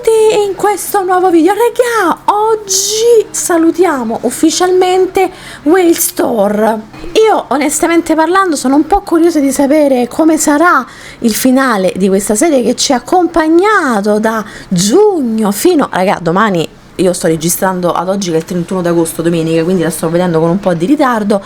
Benvenuti in questo nuovo video, raga. Oggi salutiamo ufficialmente Whale Store. Io onestamente parlando sono un po' curiosa di sapere come sarà il finale di questa serie che ci ha accompagnato da giugno fino, raga, domani. Io sto registrando ad oggi che è il 31 d'agosto, domenica, quindi la sto vedendo con un po' di ritardo.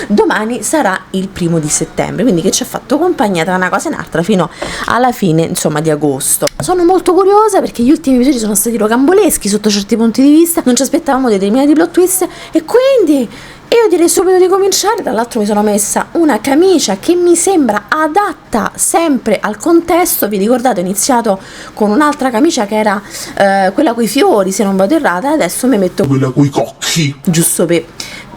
Domani sarà il 1° di settembre, quindi che ci ha fatto compagnia tra una cosa e un'altra fino alla fine, insomma, di agosto. Sono molto curiosa perché gli ultimi episodi sono stati rocamboleschi sotto certi punti di vista, non ci aspettavamo determinati plot twist e quindi io direi subito di cominciare. Tra l'altro mi sono messa una camicia che mi sembra adatta sempre al contesto. Vi ricordate, ho iniziato con un'altra camicia che era quella coi fiori, se non vado errata, adesso mi metto quella coi cocchi, giusto per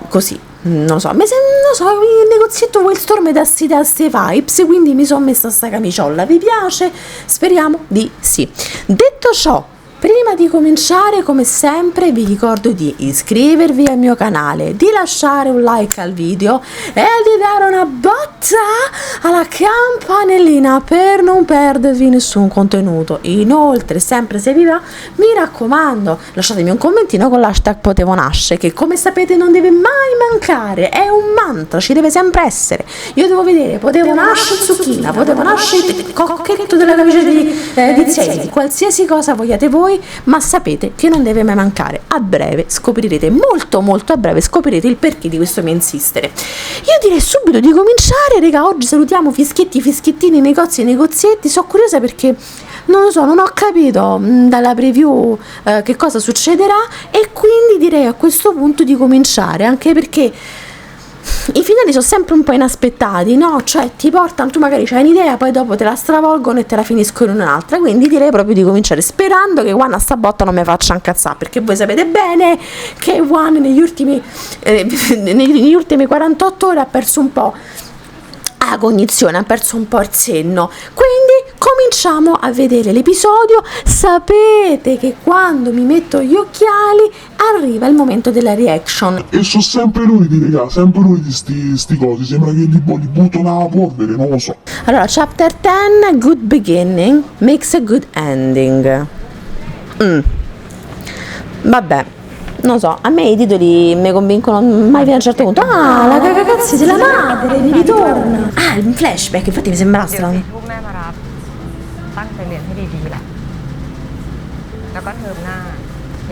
così. Non lo so, non so, il negozietto Whale Store mi dà ste vibes, quindi mi sono messa sta camiciolla. Vi piace? Speriamo di sì. Detto ciò, prima di cominciare, come sempre, vi ricordo di iscrivervi al mio canale, di lasciare un like al video e di dare una botta alla campanellina per non perdervi nessun contenuto. Inoltre, sempre se vi va, mi raccomando, lasciatemi un commentino con l'hashtag Potevo Nasce, che come sapete non deve mai mancare, è un mantra, ci deve sempre essere. Io devo vedere Potevo Nasce zucchina, Potevo Nasce il cocchetto della camicia di Ziesi, qualsiasi cosa vogliate voi, ma sapete che non deve mai mancare. A breve scoprirete, molto a breve scoprirete il perché di questo mio insistere. Io direi subito di cominciare, raga. Oggi salutiamo fischiettini, negozietti. Sono curiosa perché non lo so, non ho capito dalla preview che cosa succederà, e quindi direi a questo punto di cominciare, anche perché i finali sono sempre un po' inaspettati, no? Cioè ti portano, tu magari c'hai un'idea, poi dopo te la stravolgono e te la finiscono in un'altra, quindi direi proprio di cominciare, sperando che One a sta botta non mi faccia incazzare, perché voi sapete bene che One negli ultimi 48 ore ha perso un po' la cognizione, ha perso un po' il senno. Quindi cominciamo a vedere l'episodio. Sapete che quando mi metto gli occhiali arriva il momento della reaction. e sono sempre luridi, raga, sempre luridi sti cosi, sembra che li buttano alla polvere, non lo so. Allora, chapter 10, good beginning makes a good ending. Vabbè, non so, a me i titoli mi convincono mai fino a un certo punto. Ah, la cagacazzi della madre, mi ritorna. Ah, il flashback, infatti mi sembra เดี๋ยว strano. 4 ทุ่มแม่มารับตั้งใจเรียนให้ดีๆแหละแล้วก็เทอมหน้า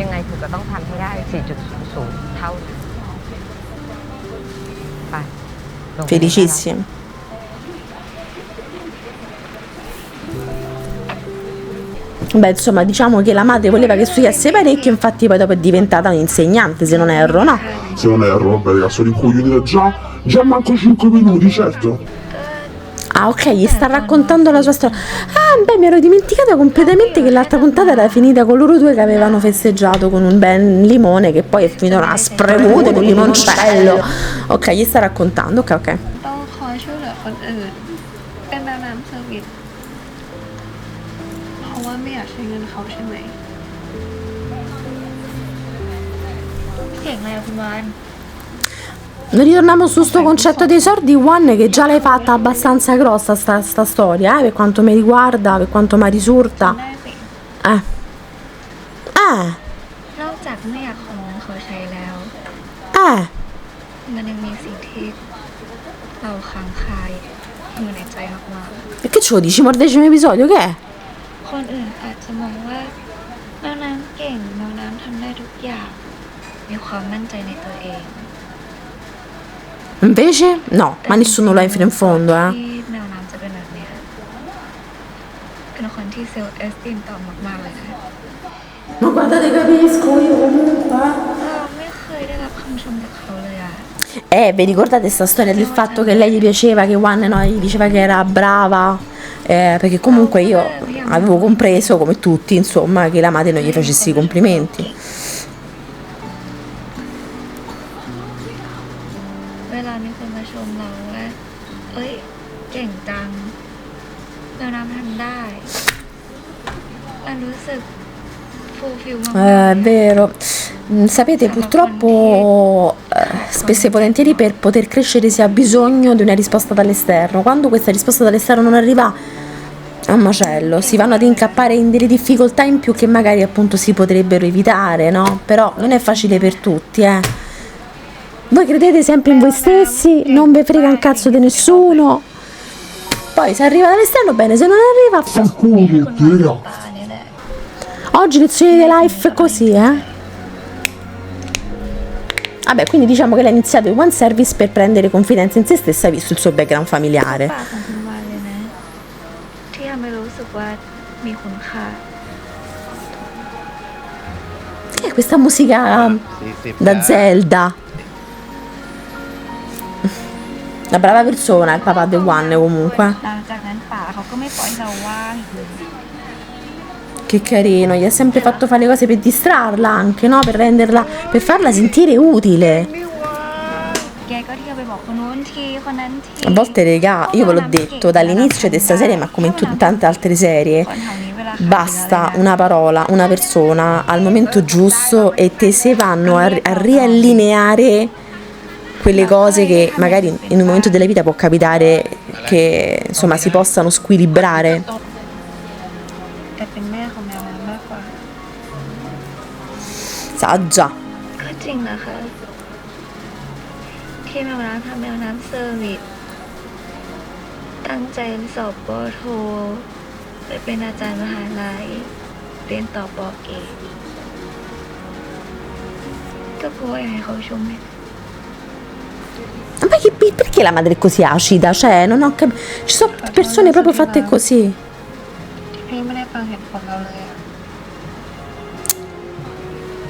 ยังไงถือก็ต้องทำให้ได้ 4.00 เท่านั้นไปลงไป Felicissimi. Beh, insomma, diciamo che la madre voleva che studiasse parecchio, infatti poi dopo è diventata un'insegnante, se non erro, no? Se non erro, vabbè, raga, sono incoglionita già manco 5 minuti, certo. Ah, ok, gli sta raccontando la sua storia. Ah, beh, mi ero dimenticata completamente che l'altra puntata era finita con loro due che avevano festeggiato con un bel limone, che poi è finito una spremuta in un limoncello. Ok, gli sta raccontando, ok. ต้องคอยช่วยเหลือคนอื่นเป็นแบบนั้นเซอร์วิสเพราะว่าไม่อยากใช้เงินเขาใช่ไหมเสียงอะไรอะคุณวาน Ritorniamo su sto concetto dei soldi, One, che già l'hai fatta abbastanza grossa sta storia, per quanto mi riguarda, per quanto mi risulta. ได้สิ นอกจากไม่อยากของเงินเขาใช้แล้ว มันยังมีสิ่งที่เราค้างคาอยู่ในใจมาก E che ce lo dici, mordecimo episodio, che è? ๆคนอื่นอาจจะมองว่าน้องน้ำเก่งน้องน้ำทำได้ทุกอย่างมีความมั่นใจในตัวเอง Invece? No, ma nessuno lo è fino in fondo, ที่แนวน้ำจะเป็นแบบเนี้ยเป็นคนที่เซลล์เอสติมต่ำมากๆเลยนะ Ma guardate, capisco, io comunque. เราไม่เคยได้รับคำชมจากเขาเลยอะ Vi ricordate sta storia del fatto che lei gli piaceva, che One no, gli diceva che era brava? Perché comunque io avevo compreso, come tutti, insomma, che la madre non gli facesse i complimenti. เวลามีคนมาชมเราว่าเอ้ยเก่งจังแนวน้ำทำได้เรารู้สึกฟูลฟิลมาก È vero. Sapete, purtroppo spesso e volentieri per poter crescere si ha bisogno di una risposta dall'esterno. Quando questa risposta dall'esterno non arriva, è un macello, si vanno ad incappare in delle difficoltà in più che magari appunto si potrebbero evitare, no? Però non è facile per tutti, eh. Voi credete sempre in voi stessi, non vi frega un cazzo di nessuno. Poi se arriva dall'esterno bene, se non arriva Fa il culo tutti, raga. ตาเนี่ยแหละ oggi lezioni di life così, eh. Vabbè, quindi diciamo che lei ha iniziato il one service per prendere confidenza in se stessa visto il suo background familiare. ปากของคุณวานเลยนะ ที่ทำให้รู้สึกว่ามีคุณค่า Questa musica da Zelda. Una brava persona il papà di One comunque. หลังจากนั้นป่าเขาก็ไม่ปล่อยให้เราว่างอีกเลย Che carino, gli ha sempre fatto fare le cose per distrarla anche, no? Per farla sentire utile. แกก็เที่ยวไปบอกคนนู้นทีคนนั้นที A volte, regà, io ve l'ho detto dall'inizio di questa serie, ma come in tante altre serie, คนแถวนี้เวลาขาย basta una parola, una persona al momento giusto e te se vanno a riallineare quelle cose che magari in un momento della vita può capitare che insomma si possano squilibrare. แต่เป็นแม่ของแมวน้ำมากกว่า Saggia. ก็จริงนะคะที่แมวน้ำทำแมวน้ำเซอร์วิสตั้งใจสอบปอโทไปเป็นอาจารย์มหาลัยเรียนต่อปอเอกก็เพราะว่าอยากให้เขาชมแม่ Ma perché la madre è così acida? Cioè, non ho capito. Ci sono persone proprio fatte così. ที่พี่ไม่ได้ฟังเหตุผลเราเลยอะ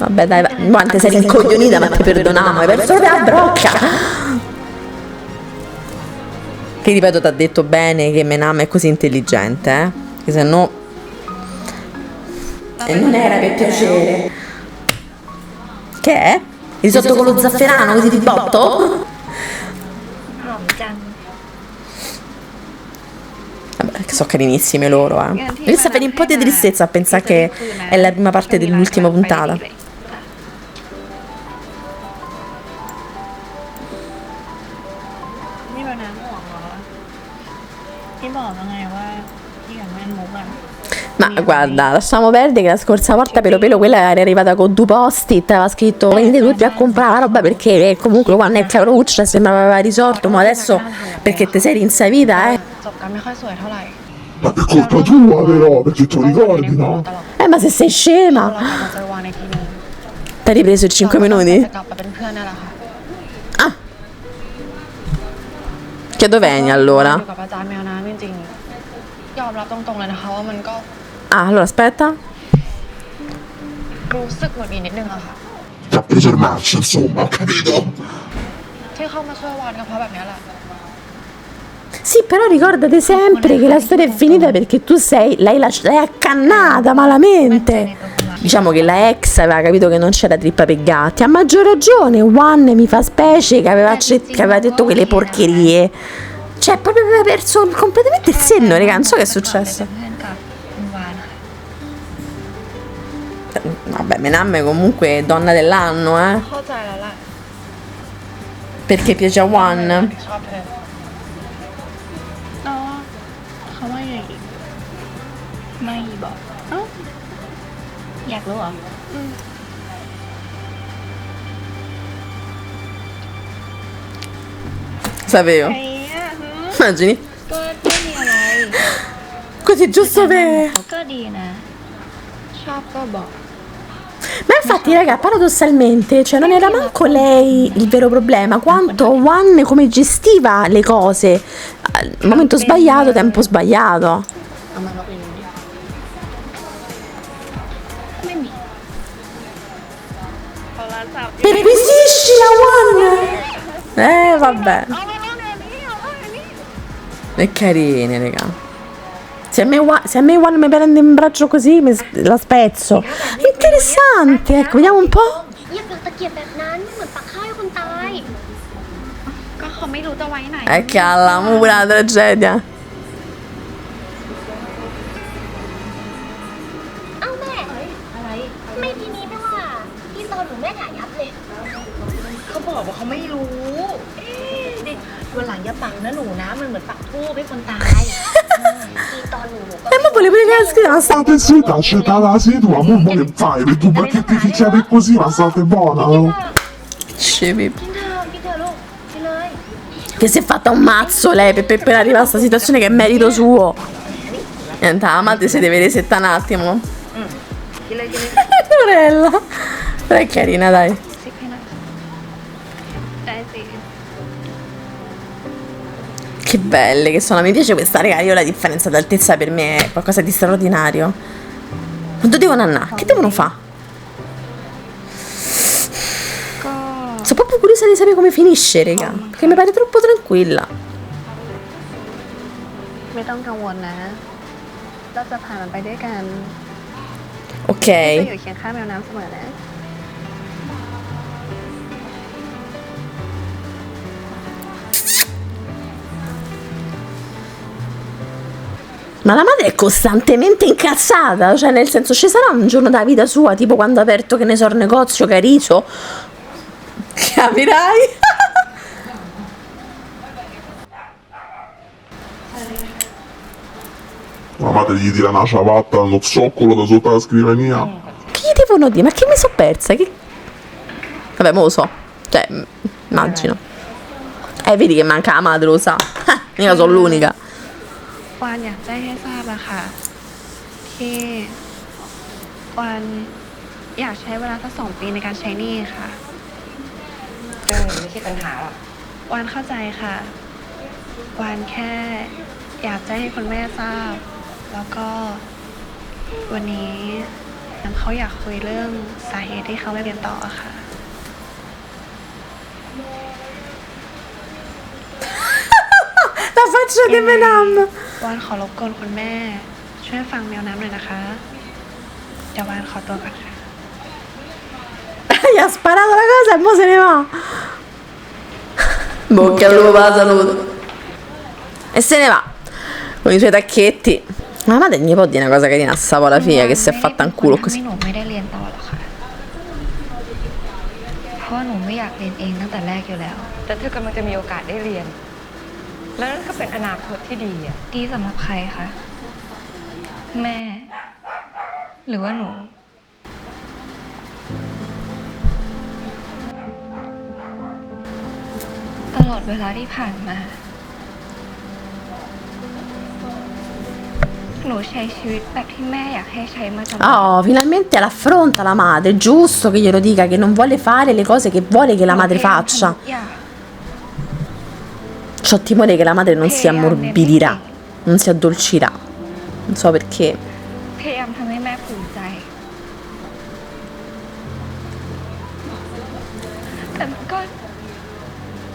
Vabbè, dai, quante sei rincoglionita, ma ti perdoniamo, hai perso la brocca. Che ripeto, ti ha detto bene che Menam è così intelligente, eh? Che se no. E non era per piacere. Che è? Il risotto con lo zafferano così di botto? หอมจัง Vabbè, che sono carinissime loro, eh. Mi sta venendo un po' di tristezza a pensare che è la prima parte dell'ultima puntata. นี่เราน้ำห่วงเหรอพี่บอกแล้วไงว่าพี่กับแม่มุกอะ Ma guarda, lasciamo perdere che la scorsa volta Pelo quella era arrivata con due post-it, aveva scritto venite tutti a comprare la roba perché comunque quando è Caruccia sembrava aveva risolto, ma adesso perché te sei rinsavita, จบกันไม่ค่อยสวยเท่าไหร่ Ma per colpa tua però, perché tu ricordi, no? ตลอด Ma se sei เรา scema! กลับมาเจอวานในทีนี้ Ti hai ripreso i 5 minuti? จะกลับมาเป็นเพื่อนนั่นแหละค่ะ Ah! Che dove vieni allora? อยู่กับอาจารย์แมวน้ำจริงๆยอมรับตรงๆเลยนะคะว่ามันก็ Ah, allora aspetta. รู้สึกหงุดหงิดนิดนึงอะค่ะ Ti ha preso il marcio, insomma, ho capito? ที่เข้ามาช่วยวานก็เพราะแบบนี้แหละ Sì, però ricordate sempre che la storia è finita perché tu l'hai accannata malamente. Diciamo che la ex aveva capito che non c'era trippa per gatti. A maggior ragione, One mi fa specie che aveva detto quelle porcherie. Cioè, proprio aveva perso completamente il senno, raga. Non so che è successo. เพื่อนกับคุณวานค่ะ Vabbè, Menam è comunque donna dell'anno, eh. เข้าใจแล้วแหละ Perché piace a One. ชอบเธออ๋อเขาว่าอย่างอีก ไม่บอกเอ้าอยากรู้เหรอ Sapevo. ไอ้อะหืม Immagini? ก็ไม่มีอะไร Così giusto per... เขาก็ดีนะ ชอบก็บอก Ma infatti, raga, paradossalmente, cioè non era manco lei il vero problema, quanto One come gestiva le cose. Al momento sbagliato, tempo sbagliato. เอามาลบอีกนิด ไม่มี พอร้านสับ Perquisisci la One! Vabbè. เอามาลบแบบนี้เอามาแบบนี้ È carine, raga. Se a me One mi prende in braccio così, la spezzo. Interessante, ecco, vediamo un po'. อย่าเปิดตะเกียบแบบนั้นเหมือนปักข้าวให้คนตาย ก็เขาไม่รู้จะไว้ไหน Che alla mura la tragedia. เอ้าแม่ อะไร ไม่ทีนี้ไม่ว่าที่ตอนหนูแม่ถ่ายยับเลย เขาบอกว่าเขาไม่รู้ เอ๊ะเด็ก วันหลังอย่าปักนะหนูนะมันเหมือนปักทูบให้คนตาย อีตอนหนูก็ ma volevo dire che scriveva State zitta, accettata la seduta, mo che fai? Tu perché ti ficciate così, ma state buona, no? scemi. กินเถอะกินเถอะลูกกินเลย Che si è fatta un mazzo lei per arrivare a questa situazione che è merito suo. Niente, la madre si deve resettare un attimo. กินเลยกินเลย Sorella. Però è carina, dai. ซิปให้หน่อยได้สิ Che belle che sono, mi piace questa, raga, io la differenza d'altezza per me è qualcosa di straordinario. Quando devono andare? Che devono fare? ก็ Sono proprio curiosa di sapere come finisce, raga, perché mi pare troppo tranquilla. ไม่ต้องกังวลนะ เราจะผ่านมันไปด้วยกัน Ok. จะอยู่เคียงข้างแมวน้ำเสมอนะ Ma la madre è costantemente incazzata, cioè nel senso ci sarà un giorno della vita sua, tipo quando ha aperto, che ne so, il negozio Cariso. Capirai? La madre gli tira una ciabatta, uno zoccolo da sotto la scrivania. Che gli devono dire? Ma che mi sono persa? Che... Vabbè, mo lo so. Cioè, immagino. Vedi che manca la madre, lo sa. Io sono l'unica. วานอยากแจ้งให้ทราบอะค่ะ ที่วานอยากใช้เวลาสัก2 ปีในการใช้หนี้ค่ะ เรื่องนี้ไม่ใช่ปัญหาหรอก วานเข้าใจค่ะ วานแค่อยากแจ้งให้คุณแม่ทราบ แล้วก็วันนี้เขาอยากคุยเรื่องสาเหตุที่เขาไม่เรียนต่ออะค่ะ La faccia di Menam. วานขอรบกวนคุณแม่ ช่วยฟังแมวน้ำหน่อยนะคะ เดี๋ยววานขอตัวก่อนค่ะ Gli ha sparato la cosa e mo se ne va. Bocca al lupo per la salute. E se ne va. Con i suoi tacchetti. Ma la madre gli può dire una cosa carina a Savo alla figlia che si è fatta un culo ไม่ così. หนูไม่ได้เรียนต่อหรอกค่ะ เพราะว่าหนูไม่อยากเรียนเองตั้งแต่แรกอยู่แล้ว แต่เธอกำลังจะมีโอกาสได้เรียน แล้วนั่นก็เป็นอนาคตที่ดีอ่ะ ดีสำหรับใครคะ แม่ หรือว่าหนู ตลอดเวลาที่ผ่านมา หนูใช้ชีวิตแบบที่แม่อยากให้ใช้มาตลอด Oh, finalmente l'affronta la madre. È giusto che glielo dica che non vuole fare le cose che vuole che la madre faccia. อย่า C'ho timore che la madre non si ammorbidirà, non si addolcirà. Non so perché. พยายามทำให้แม่ภูมิใจ แต่มันก็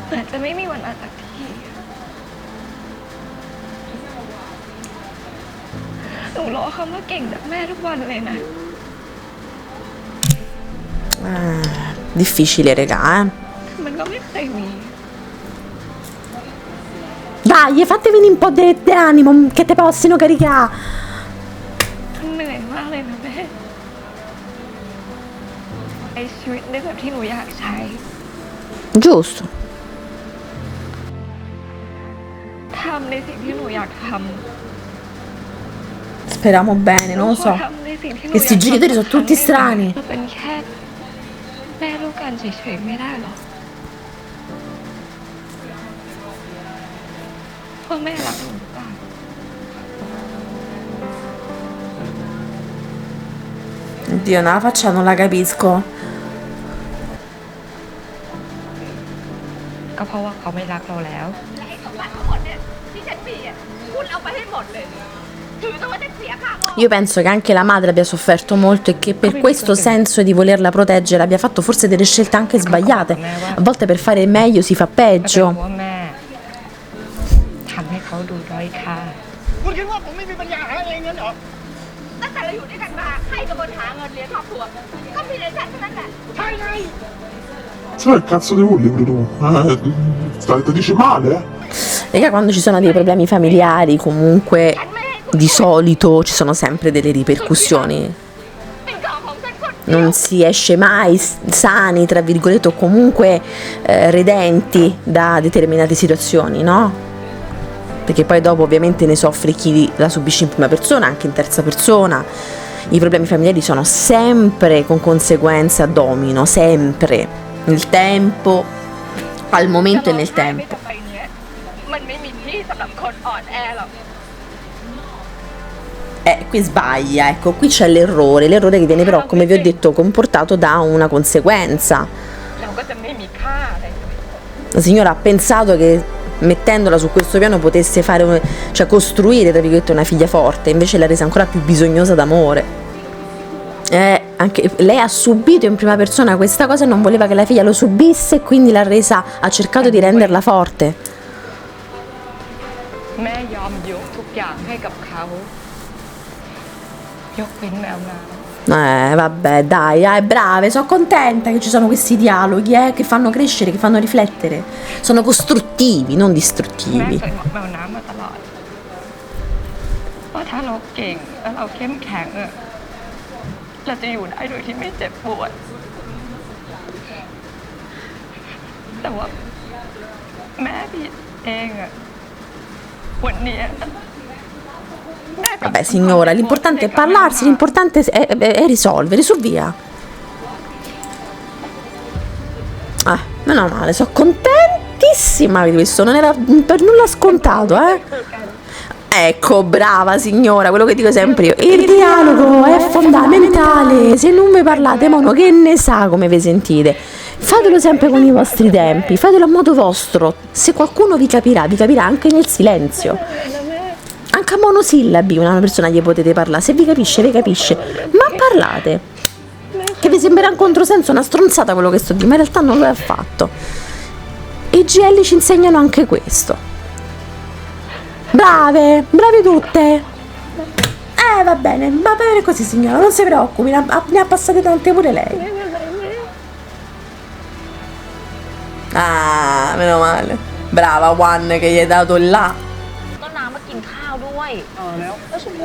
เหมือนจะไม่มีวันมาสักทีหนูรอคำว่าเก่งจากแม่ทุกวันเลยนะ Difficile, regà, eh. มันก็ไม่เคยมี Dai, fatevi un po' di animo che te possano caricare. เหนื่อยมากเลยนะแม่ใช้ชีวิตได้แบบที่หนูอยากใช้ Giusto. ทำในสิ่งที่หนูอยากทำ Speriamo bene, non lo so. ทำในสิ่งที่หนู Questi genitori sono tutti strani. เราเป็นแค่แม่ลูกกันเฉยๆไม่ได้หรอเพราะแม่รักหนูหรือเปล่า Oddio, no, la faccia non la capisco. ก็เพราะว่าเขาไม่รักเราแล้ว Io penso che anche la madre abbia sofferto molto e che per questo senso di volerla proteggere abbia fatto forse delle scelte anche sbagliate. A volte per fare meglio si fa ก็เป็นเพ peggio. ราะว่าแม่ทำให้เขาดูด้อยค่า คุณคิดว่าผมไม่มีปัญญาหาเองเงินเหรอ ตั้งแต่เราอยู่ด้วยกันมาใครเป็นคนหาเงินเลี้ยงครอบครัวก็มีในฉันเท่านั้นแหละ ใช่ไง Sai che cazzo di vuol dire tu? Ti dice male, eh? Raga, quando ci sono dei problemi familiari, comunque di solito ci sono sempre delle ripercussioni. เป็นของของฉันคน non si esce mai sani, tra virgolette, o comunque redenti da determinate situazioni, no? Perché poi dopo ovviamente ne soffre chi la subisce in prima persona, anche in terza persona. I problemi familiari sono sempre con conseguenze a domino, sempre, nel tempo, al momento e nel tempo. มันไม่มีที่สำหรับคนอ่อนแอหรอก Qui sbaglia, ecco, qui c'è l'errore che viene però, come vi ho detto, comportato da una conseguenza. เราก็จะไม่มีค่าอะไรเลย La signora ha pensato che mettendola su questo piano potesse fare, cioè costruire, tra virgolette, una figlia forte, invece l'ha resa ancora più bisognosa d'amore. Anche lei ha subito in prima persona questa cosa e non voleva che la figlia lo subisse, quindi ha cercato di renderla forte. แม่ยอมยกทุกอย่างให้กับเขายกเว้นแมวน้ำ Vabbè, dai, brave, sono contenta che ci sono questi dialoghi, che fanno crescere, che fanno riflettere. Sono costruttivi, non แม่ distruttivi. เคยบอกแมวน้ำมาตลอดว่าถ้าเราเก่งแล้วเราเข้มแข็งอะเราจะอยู่ได้โดยที่ไม่เจ็บปวด แต่ว่าแม่ผิดเองอะวันเนี้ย Vabbè signora, l'importante è parlarsi, l'importante è risolvere, su via. Meno male, sono contentissima di questo, non era per nulla scontato, Ecco, brava signora, quello che dico sempre io. Il dialogo è fondamentale, se non mi parlate, mono che ne sa come vi sentite. Fatelo sempre con i vostri tempi, fatelo a modo vostro. Se qualcuno vi capirà anche nel silenzio. Anche a monosillabi una persona gli potete parlare, se vi capisce, ma parlate. Che vi sembrerà un controsenso, una stronzata quello che sto dicendo, ma in realtà non lo è affatto. E i GL ci insegnano anche questo. Brave tutte. Va bene così signora, non si preoccupi, ne ha passate tante pure lei. Meno male. Brava Juan che gli hai dato là. ต้นน้ำมากินข้าวด้วย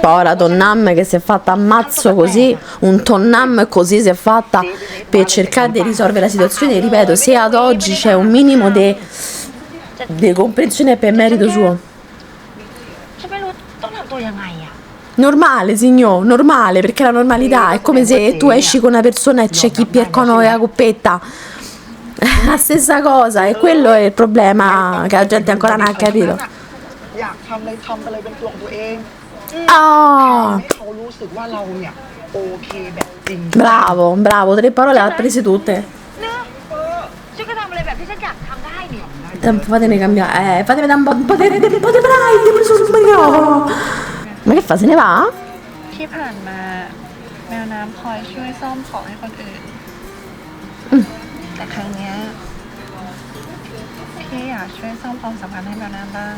Povera Tonnam che si è fatta ammazzo così, un Tonnam così si è fatta per cercare di risolvere la situazione. Ripeto, se ad oggi c'è un minimo di comprensione per merito suo. ฉันไม่รู้ต้องทำตัวยังไงอะ Normale signor, normale, perché la normalità è come se tu esci con una persona e c'è chi piercono la coppetta. La stessa cosa, e quello è il problema che la gente ancora non ha capito. อยากทำอะไรทำไปเลยเป็นตัวของตัวเอง Ah, ให้เขารู้สึกว่าเราเนี่ยโอเคแบบจริง bravo, 3 parole le ha prese tutte. เนอะฉันก็ทำอะไรแบบที่ฉันอยากทำได้เนี่ย Fatemi cambiare, fatemi dare un po' di braille, ho preso sul microfono. Ma che fa, se ne va? ที่ผ่านมาแมวน้ำคอยช่วยซ่อมของให้คนอื่น แต่ครั้งเนี้ยพี่อยากช่วยซ่อมความสัมพันธ์ให้แมวน้ำบ้าง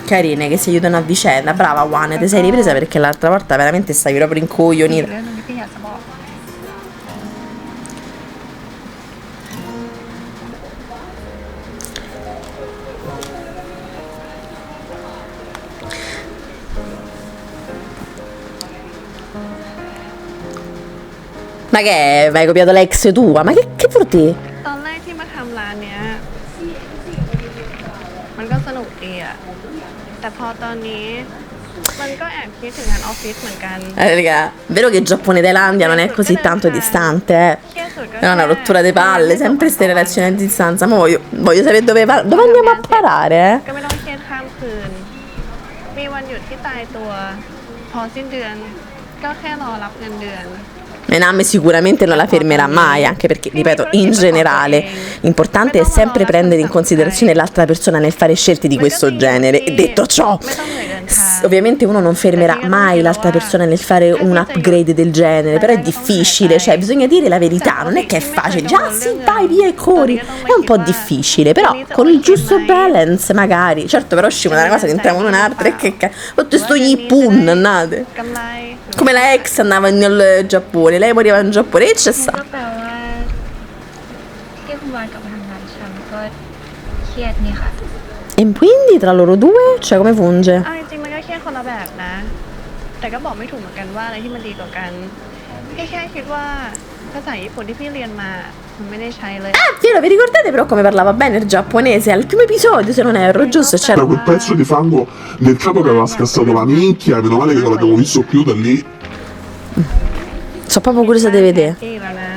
Carine che si aiutano a vicenda. Brava Juan, ti sei ripresa perché l'altra volta veramente stavi proprio มี incoglionita. เรื่องนึงที่พี่อยากจะบอก Ma che è? Ma hai copiato l'ex tua? Ma che vuol dire? ตอนแรกที่มาทำร้านเนี้ยมันก็สนุกดีอะแต่พอตอนนี้มันก็แอบคิดถึงงานออฟฟิศเหมือนกัน Raga, vero che Giappone-Thailandia non è così tanto distante, เครียดสุดก็ È una rottura di palle, sempre queste relazioni a distanza. Ma voglio sapere dove andiamo a parare, ก็ไม่ต้องเครียดข้ามคืน มีวันหยุดที่ตายตัว พอสิ้นเดือนก็แค่รอรับเงินเดือน Mename sicuramente non la fermerà mai, anche perché, ripeto, in generale, l'importante è sempre prendere in considerazione l'altra persona nel fare scelte di questo genere. E detto ciò, ovviamente uno non fermerà mai l'altra persona nel fare un upgrade del genere, però è difficile, cioè bisogna dire la verità, non è che è facile, già sì, vai via e corri, è un po' difficile, però con il giusto balance magari, certo però usciamo da una cosa che entriamo in un'altra e che tutti sto Yippun, andate, กำไร come la ex andava nel Giappone, lei moriva in Giappone e c'è sta. ก็แปลว่าที่คุณวานกลับมาทำงานฉันก็เครียดนี่ค่ะ E quindi tra loro due, cioè come funge? เอาจริงๆมันก็เครียดคนละแบบนะ แต่ก็บอกไม่ถูกเหมือนกันว่าอะไรที่มันดีกว่ากัน ค พี่แค่คิดว่าภาษาญี่ปุ่นที่พี่เรียนมามันไม่ได้ใช้เลย Fiero, vi ricordate però come parlava bene il giapponese al primo episodio, se non erro, giusto? C'era... Da quel pezzo di fango nel capo che aveva scassato la minchia, meno male che non l'abbiamo visto più da lì. Sono proprio curiosa di vedere. พี่แล้วนะ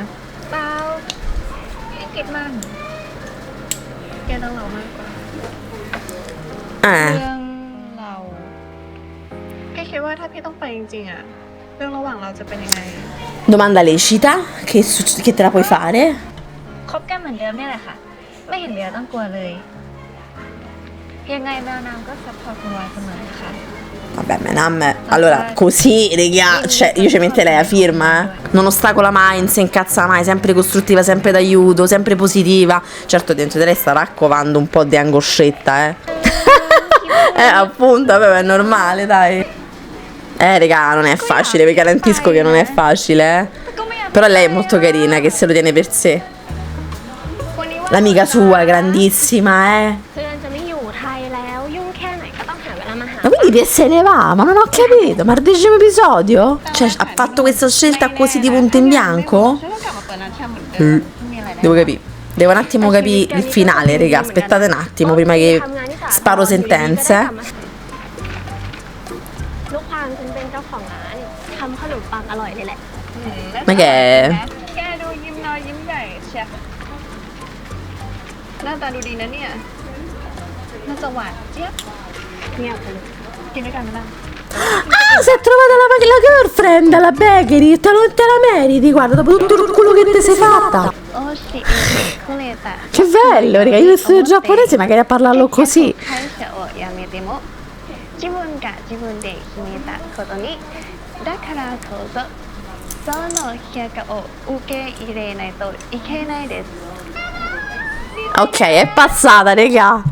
เปล่าไม่คิดมาก แกต้องเรามากกว่า Ah, เรื่องเราพี่คิดว่าถ้าพี่ต้องไปจริงๆอะเรื่องระหว่างเราจะเป็นยังไง domanda lecita, che te la puoi fare? คบกันเหมือนเดิมนี่แหละค่ะ ไม่เห็นเบียร์ต้องกลัวเลย ยังไงแมวน้ำก็ซัพพอร์ตคุณวานเสมอนะคะ Vabbè, Menam, allora, così, raga, cioè, io ci metterei la firma, non ostacola mai, non si incazza mai, sempre costruttiva, sempre d'aiuto, sempre positiva. Certo, dentro di lei sta raccovando un po' di angoscetta, appunto, vabbè, è normale, dai. Raga, non è facile, vi garantisco che non è facile, Però lei è molto carina, che se lo tiene per sé. L'amica sua, grandissima, เพื่อนจะไม่อยู่ไทยแล้ว ยุ่งแค่ไหนก็ต้องหาเวลามาหา Ma quindi se ne va? Ma non ho capito, ma il 10° episodio? Cioè, ha fatto questa scelta così di punto in bianco? ฉันก็กลับมาเปิดร้านชาเหมือนเดิมไม่มีอะไรแล้ว Devo capire. Devo un attimo capire il finale, raga. Aspettate un attimo prima che sparo sentenze. ลูกความฉันเป็นเจ้าของร้านทำขนมปังอร่อยเลยแหละ Ma che è? แกดูยิ้มน้อยยิ้มใหญ่เชียหน้าตาดูดีนะเนี่ยน่าจะหวานเจี๊ยบ เงียบไปเลย กินด้วยกันไหมล่ะ Ah, si è trovata la girlfriend alla bakery. Te la meriti, guarda, dopo tutto il culo che ti sei fatta. โอ้ชิคุเลตะ Che bello, raga. Io studio giapponese, magari a parlarlo così. ไทยเสียโอยาเมเตโมจิบุนกะจิบุนเดะฮิเมตะโคโตนิだからこそその評価を受け入れないといけないです Ok, è passata, raga.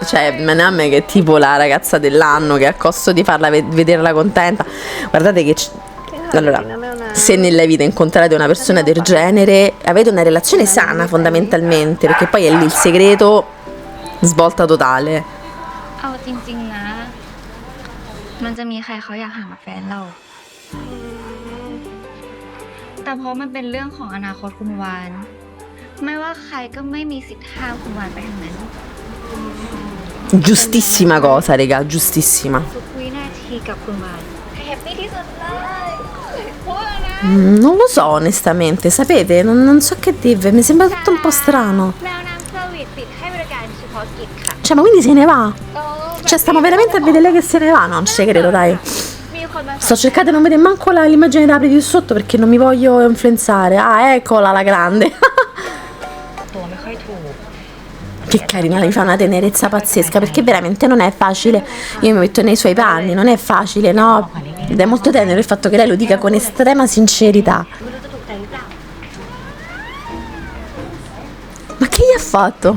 Cioè, Menam che è tipo la ragazza dell'anno che a costo di farla vederla contenta. Guardate che allora, se nella vita incontrate una persona del genere, avete una relazione sana fondamentalmente, perché poi è lì il segreto, svolta totale. เอาจริงๆนะ มันจะมีใครเขาอยากห่างกับแฟนเรา แต่เพราะมันเป็นเรื่องของอนาคตคุณวาน ไม่ว่าใครก็ไม่มีสิทธิ์ห้ามคุณวานไปทางนั้น Giustissima cosa, raga, giustissima. ทุกวินาทีกับคุณวานแฮปปี้ที่สุดเลย Non lo so onestamente, sapete, non so che dirvi, mi sembra tutto un po' strano. แมวน้ำเซอร์วิสปิดให้บริการเฉพาะกิจค่ะ Cioè, ma quindi se ne va? Cioè, stiamo veramente a vedere lei che se ne va? No, non ci credo, dai. มีคนมา Sto cercando di non vedere manco l'immagine da aprire sotto perché non mi voglio influenzare. Ah, eccola la grande. ตัวไม่ค่อยถูก Che carina, lei fa una tenerezza pazzesca perché veramente non è facile. Io mi metto nei suoi panni, non è facile, no? Ed è molto tenero il fatto che lei lo dica con estrema sincerità. ไม่รู้จะถูกใจหรือเปล่า Ma che gli ha fatto?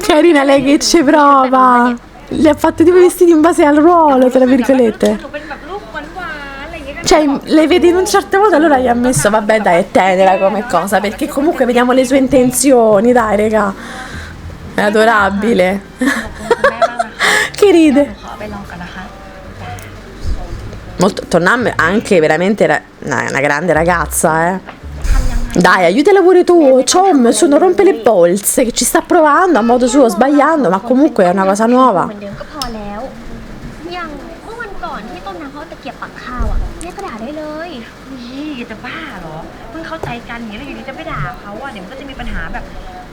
Carina lei che ci prova. Le ha fatto tipo i vestiti in base al ruolo, tra virgolette. หนูเป็นแบบลูกหวานๆอะไรอย่างเงี้ย Cioè, le vedi in un certo modo, allora gli ha messo, vabbè dai, è tenera come cosa, perché comunque vediamo le sue intenzioni, dai, raga. È adorabile. แม่บ้างนะคะ Che ride. ขอไปลองกันนะคะ Molto, Tonnam anche veramente una grande ragazza, Dai, aiutala pure tu, Chom, su, non rompe le polse, che ci sta provando a modo suo, sbagliando, ma comunque è una cosa nuova. เหมือนเดิมก็พอแล้ว อย่างเมื่อวันก่อนที่ต้นน้ำเขาตะเกียบปักข้าวอ่ะเนี่ยก็ด่าได้เลย ยี่จะบ้าเหรอเพิ่งเข้าใจกันอย่างนี้แล้วอยู่ดีจะไปด่าเขาอ่ะเดี๋ยวมันก็จะมีปัญหาแบบ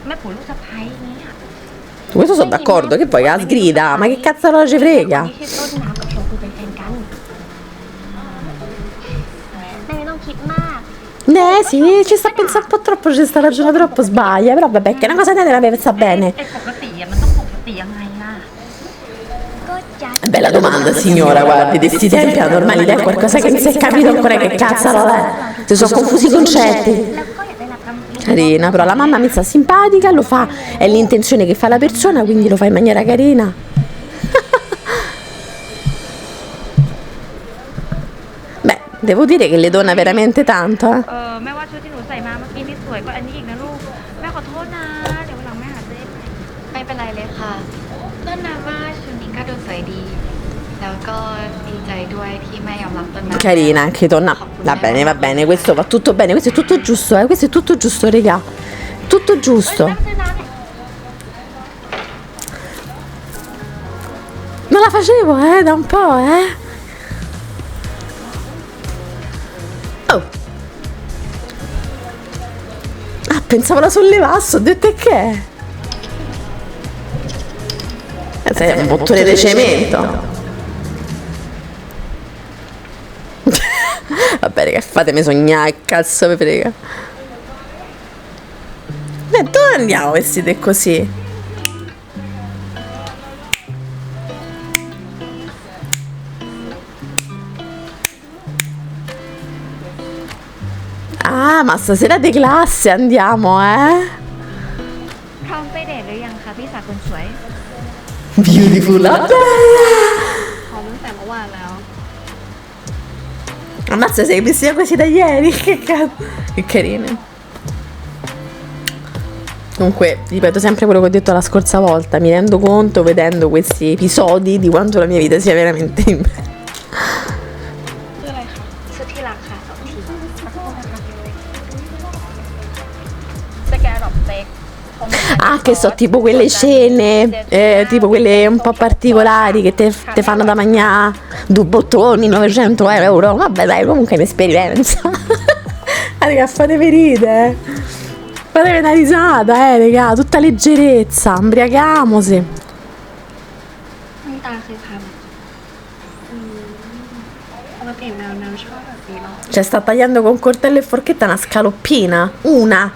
แม่ผัวลูกสะใภ้นี้อ่ะ Su questo sono d'accordo, che poi sgrida, ma che cazzo la ci frega? ที่ชื่อต้นน้ำกับโชกุนเป็นแฟนกันแม่ไม่ต้องคิดมาก Sì, ci sta pensando un po' troppo, ci sta ragionando troppo, sbaglia, però vabbè, che è una cosa tenera, pensa bene. ไอ้ปกติอ่ะมันต้องปกติยังไงล่ะ ก็จะ Bella domanda signora, guardi, di sti tempi la normalità è qualcosa che non si è capito ancora che cazzo è. Si sono confusi i concetti. แล้วก็อยากได้รับกำลัง Carina, però la mamma mi sta simpatica, lo fa, è l'intenzione che fa la persona, quindi lo fa in maniera carina. Beh, devo dire che le dona veramente tanto, แม่ว่าชุดที่หนูใส่มาเมื่อกี้นี่สวยกว่าอันนี้อีกนะลูกแม่ขอโทษนะเดี๋ยววันหลังแม่หาซื้อให้ใหม่ ไม่เป็นไรเลยค่ะต้นน้ำว่าชุดนี้ก็ดูสวย ใจด้วยที่แม่ยอมรับต้นน้ำ Carina anche donna. Va bene, questo va tutto bene, questo è tutto giusto, questo è tutto giusto, raga. Tutto giusto. Non la facevo, da un po', Oh. Ah, pensavo la sollevasse, ho detto e che? Sei un bottone di cemento. Vabbè, raga, fatemi sognare, cazzo mi frega. Dove andiamo vestite così? Ah, ma stasera di classe andiamo, พร้อมไปเดทหรือยังคะพี่สาวคนสวย Beautiful, la bella. พร้อมตั้งแต่เมื่อวานแล้ว Ammazza, sei vestita così da ieri, che cazzo. Che carina. Comunque, ripeto sempre quello che ho detto la scorsa volta, mi rendo conto vedendo questi episodi di quanto la mia vita sia veramente in me. คืออะไรคะ สุดที่รักค่ะ2 ทีขอโทษนะคะ สแกนดอกสเต็ก Ah, che so, tipo quelle scene, tipo quelle un po' particolari che te fanno da mangiare 2 bottoni, 900 euro. Vabbè, dai, comunque è un'esperienza. Raga, fatevi ridere. Fatevi una risata, raga, tutta leggerezza, imbriacamosi. น้ำตาเคยทำปกติแมวชอบแบบนี้เนาะ Cioè, sta tagliando con coltello e forchetta una scaloppina. Una.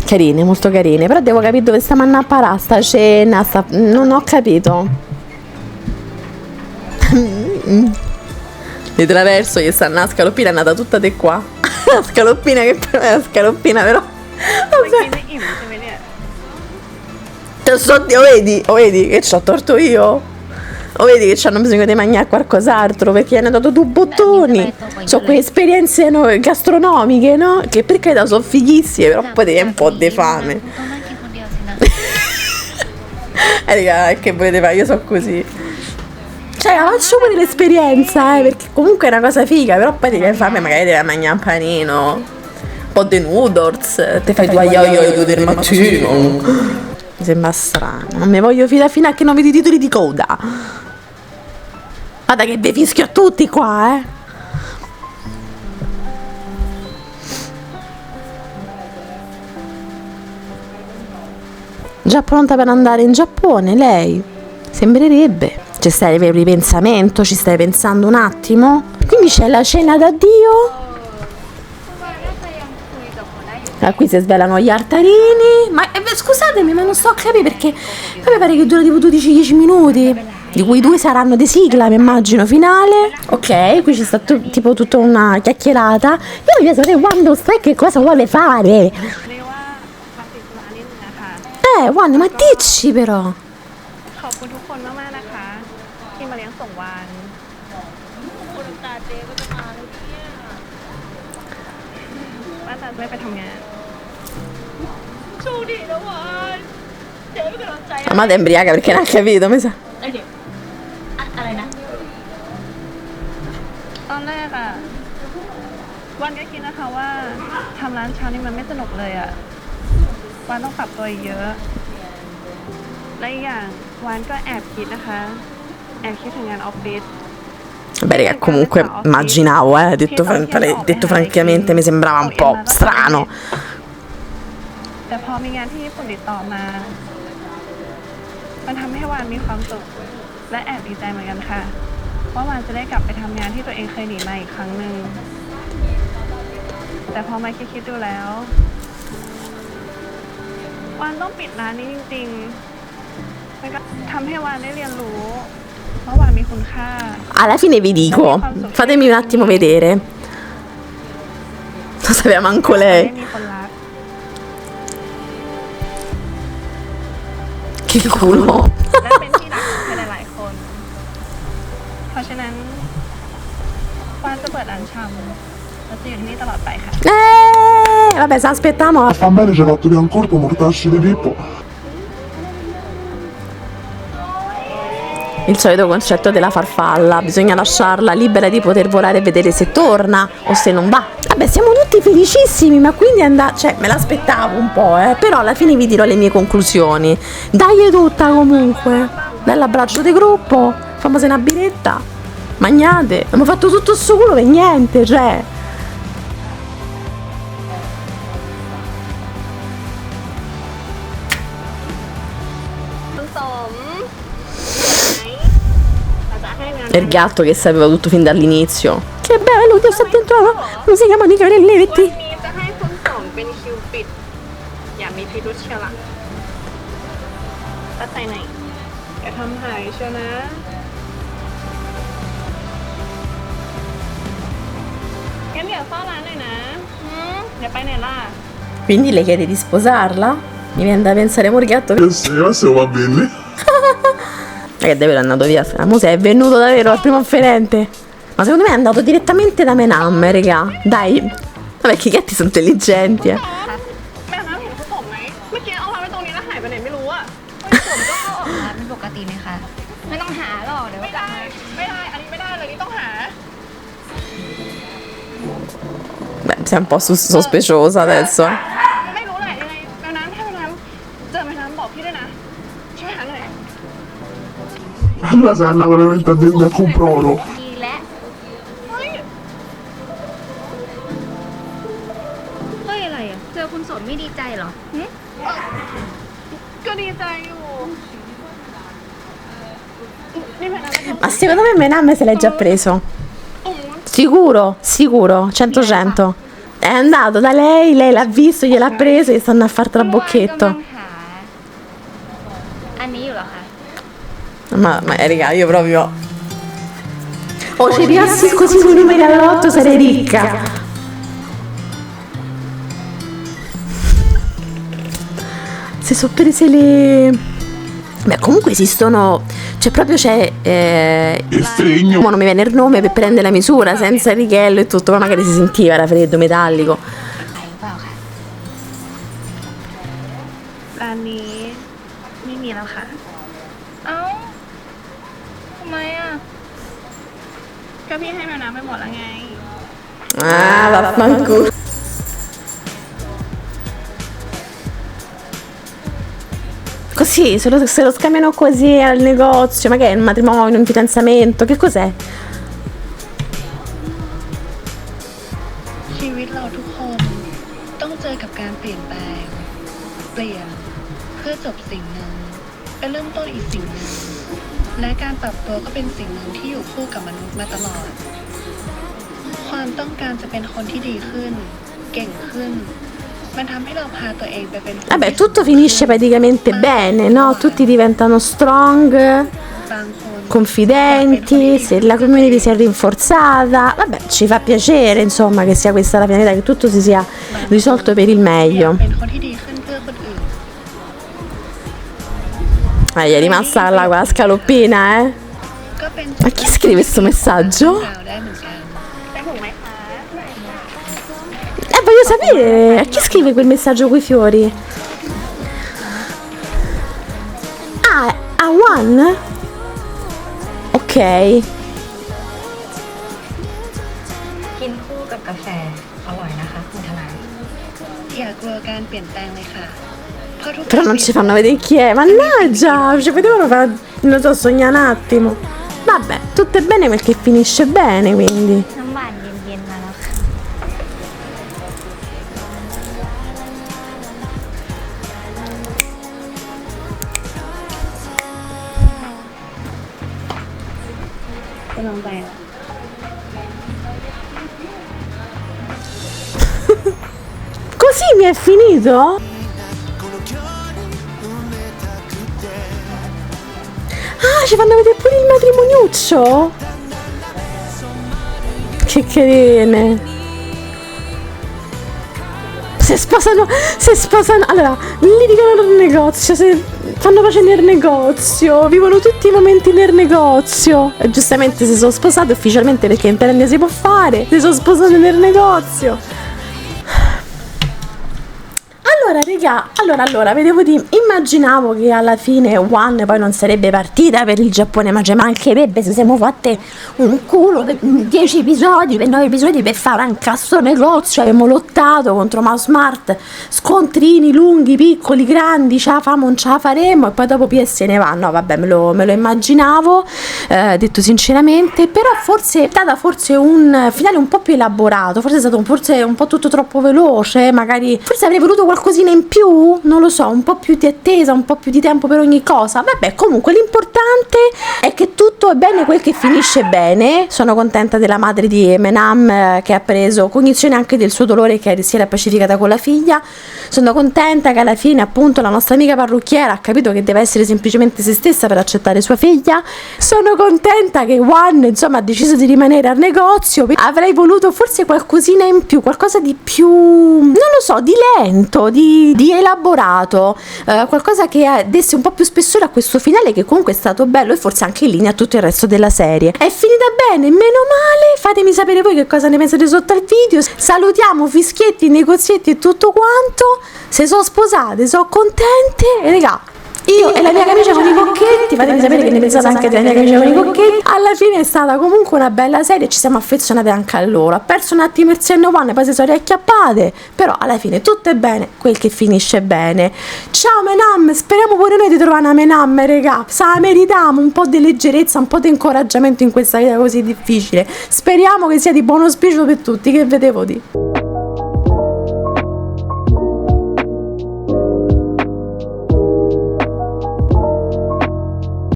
Carine, molto carine. Però devo capire dove stiamo andando a parare sta cena. Non ho capito. Di traverso gli sta una scaloppina, è andata tutta di qua. La scaloppina che per me è una scaloppina, però. ไม่กินไม่อิ่มใช่ไหมเนี่ย O vedi che ci ho torto io? O vedi che hanno bisogno di mangiare qualcos'altro perché gli hanno dato 2 bottoni. Sono quelle esperienze gastronomiche, no? Che per carità sono fighissime, però poi devi un po' di fame. ต้องนั่งกินคนเดียวสินะ Raga, che volete fare? Io so così. Cioè, faccio pure l'esperienza, perché comunque è una cosa figa, però poi ti viene fame, magari devi mangiare un panino, un po' di noodles, ti fai tu aglio del mattino. Mi sembra strano, non mi voglio fidare fino a che non vedi i titoli di coda. Guarda che vi fischio a tutti qua, Già pronta per andare in Giappone, lei? Sembrerebbe. Ci stai per ripensamento? Ci stai pensando un attimo? Quindi c'è la cena d'addio? Qui si svelano gli altarini. Ma scusatemi, ma non sto a capire perché poi mi pare che dura tipo 12-10 minuti, di cui 2 saranno di sigla, mi immagino, finale. Ok, qui c'è stata tipo tutta una chiacchierata. Io voglio sapere quando stai che cosa vuole fare. เรียกว่าความติดธุระนิดนึงนะคะ Wanda, ma dici però. ขอบคุณทุกคนมากๆนะคะ ที่มาเลี้ยงส่งวานคุณตาเจก็จะมาแล้วเนี่ยป้าตาไม่ไปทำงาน โชคดีนะวานเจ๊เป็นกำลังใจ La madre è embriaca perché non ha capito, mi sa. ไอเด็กอะไรนะ ตอนแรกอะวันก็คิดนะคะว่าทำร้านเช้านี่มันไม่สนุกเลยอะวันต้องปรับตัวอีกเยอะ และอีกอย่างวันก็แอบคิดนะคะ แอบคิดถึงงานออฟฟิศ Beh, raga, comunque immaginavo, detto francamente, mi sembrava un po' strano. แต่พอมีงานที่ญี่ปุ่นติดต่อมา มันทำให้วานมีความสุขและแอบดีใจเหมือนกันค่ะว่าวานจะได้กลับไปทำงานที่ตัวเองเคยหนีมาอีกครั้งหนึ่งแต่พอมาคิดดูแล้ววานต้องปิดร้านนี้จริงๆมันก็ทำให้วานได้เรียนรู้ว่าวานมีคุณค่า Alla fine vi dico, fatemi un attimo vedere. Non sapeva manco ได้ lei. มีคนรัก Che culo. และเป็นที่รักของใครหลายๆคน เพราะฉะนั้นวานจะเปิดร้านชำและจะอยู่ที่นี่ตลอดไปค่ะ Vabbè, se aspettiamo. A fan bene ci ha fatto via un corpo, mortacci di Pippo. il solito concetto della farfalla, bisogna lasciarla libera di poter volare e vedere se torna o se non va. Vabbè, siamo tutti felicissimi, ma quindi cioè me l'aspettavo un po', però alla fine vi dirò le mie conclusioni. Dai tutta comunque, bell'abbraccio di gruppo, famose una biretta, magnate, abbiamo fatto tutto sto culo per niente, cioè. Il gatto che sapeva tutto fin dall'inizio. Che bello, Dio sta dentro, come si chiama, Nica Levetti? นี้จะให้คุณสมเป็นคิวปิด อย่ามีพิรุธเชียวละตัดใจไหนอย่าทำหายเชียวนะงั้นเดี๋ยวเฝ้าร้านหน่อยนะอย่าไปไหนล่ะ Quindi le chiede di sposarla? Mi viene da pensare Morghetto che... Se va bene. Che davvero è andato via. Mo se è venuto davvero al primo afferente. Ma secondo me è andato direttamente da Menam, raga. Dai. Vabbè, che i gatti sono intelligenti, แม่น้ำเห็นคุณสมไหมเมื่อกี้เอาวางไว้ตรงนี้แล้วหายไปไหนไม่รู้อะ ผมก็เข้าออกร้านเป็นปกติไหมคะ ไม่ต้องหาหรอกเดี๋ยว ไม่ กลับ ได้ มา ไม่ได้ อันนี้ไม่ได้เลยนี่ต้องหา Beh, sei un po' sospiciosa adesso, ไม่รู้แหละยังไงแม่น้ำถ้าแม่น้ำเจอแม่น้ำบอกพี่ด้วยนะ ช่วยหาหน่อย Allora sei andata veramente a vendere a comprare. ดีและ เฮ้ย เฮ้ยอะไรอ่ะ เจอคุณสนไม่ดีใจเหรอ ก็ดีใจอยู่ นี่แม่น้ำไม่ Ma secondo me Menam se l'è già preso. Sicuro, sicuro, 100%. È andato da lei l'ha visto, gliel'ha preso e stanno a far กำลั trabocchetto. งหา อันนี้อยู่เหรอคะ Ma raga, io proprio... Oh, ci riassi così con i numeri all'8 sarei ricca. Si sono prese le... Beh, comunque esistono... Cioè proprio c'è... Il segno. Ma non mi viene il nome per prendere la misura, senza righello e tutto, ma magari si sentiva, era freddo, metallico. ไปหรือเปล่าคะ ร้านนี้ไม่มีแล้วค่ะ เอ้าทำไมอ่ะ ก็พี่ให้แม่น้ำไปหมดแล้วไง Ah, vaffanculo. Così, se lo scambiano così al negozio, ma che è un matrimonio, un fidanzamento, che cos'è? ชีวิตเราทุกคนต้องเจอกับการเปลี่ยนแปลง เปลี่ยนเพื่อจบสิ่งหนึ่งไปเริ่มต้นอีกสิ่งหนึ่ง และการปรับตัวก็เป็นสิ่งหนึ่งที่อยู่คู่กับมนุษย์มาตลอด ความต้องการจะเป็นคนที่ดีขึ้น เก่งขึ้น มันทำให้เราพาตัวเองไปเป็นคน Vabbè, tutto finisce praticamente bene, no? Tutti diventano strong, บางคน confidenti, se la community si è rinforzata. Vabbè, ci fa piacere, insomma, che sia questa la finalità, che tutto si sia risolto per il meglio. เป็นคนที่ดีขึ้นเพื่อคนอื่น Gli è rimasta là quella scaloppina, eh? ก็เป็น Ma chi scrive questo messaggio? เราได้เหมือนกันได้ถูกไหมคะ Voglio sapere, a chi scrive quel messaggio coi fiori? Ah, a One? Ok. กินคู่กับกาแฟ อร่อยนะคะคุณทนาย อย่ากลัวการเปลี่ยนแปลงเลยค่ะเพราะทุก Però non ci fanno vedere chi è. Mannaggia, ci potevano fare, non so, sognare un attimo. Vabbè, tutto è bene quel che finisce bene, quindi. น้ำหวานเย็นๆมาแล้วค่ะ กำลังไปอ่ะ Così mi è finito? Ah, ci fanno vedere pure il matrimoniuccio? Che carine. Se sposano, allora, litigano nel negozio, fanno pace nel negozio, vivono tutti i momenti nel negozio. E giustamente si sono sposati ufficialmente perché in Thailandia si può fare, si sono sposati nel negozio. allora raga, allora vedevo di immaginavo che alla fine One poi non sarebbe partita per il Giappone, ma ci mancherebbe, se siamo fatte un culo 10 episodi, 9 episodi per fare un cazzo negozio, abbiamo lottato contro Mouse Smart, scontrini lunghi, piccoli, grandi, ce la famo, non ce la faremo, e poi dopo PS se ne va. No vabbè, me lo immaginavo, detto sinceramente, però forse è stata un finale un po' più elaborato, forse è stato un po' tutto troppo veloce, magari forse avrei voluto qualcosina in più, non lo so, un po' più di attesa, un po' più di tempo per ogni cosa. Vabbè, comunque l'importante è che tutto è bene quel che finisce bene. Sono contenta della madre di Menam che ha preso cognizione anche del suo dolore, che si era pacificata con la figlia. Sono contenta che alla fine appunto la nostra amica parrucchiera ha capito che deve essere semplicemente se stessa per accettare sua figlia. Sono contenta che One insomma ha deciso di rimanere al negozio. Avrei voluto forse qualcosina in più, qualcosa di più, non lo so, di lento, di elaborato, qualcosa che desse un po' più spessore a questo finale, che comunque è stato bello e forse anche in linea a tutto il resto della serie. È finita bene, meno male. Fatemi sapere voi che cosa ne pensate sotto al video. Salutiamo Fischietti, negozietti e tutto quanto. Se sono sposate, sono contente, e raga, io e la mia camicia con i cocchetti, fatemi sapere che ne pensate anche della mia camicia con i cocchetti. Alla fine è stata comunque una bella serie, ci siamo affezionate anche a loro. Ha perso un attimo il senno One, poi si sono riacchiappate, però alla fine tutto è bene quel che finisce bene. Ciao Menam, speriamo pure noi di trovare una Menam, raga, se la meritiamo, un po' di leggerezza, un po' di incoraggiamento in questa vita così difficile. Speriamo che sia di buon auspicio per tutti, che vedevo di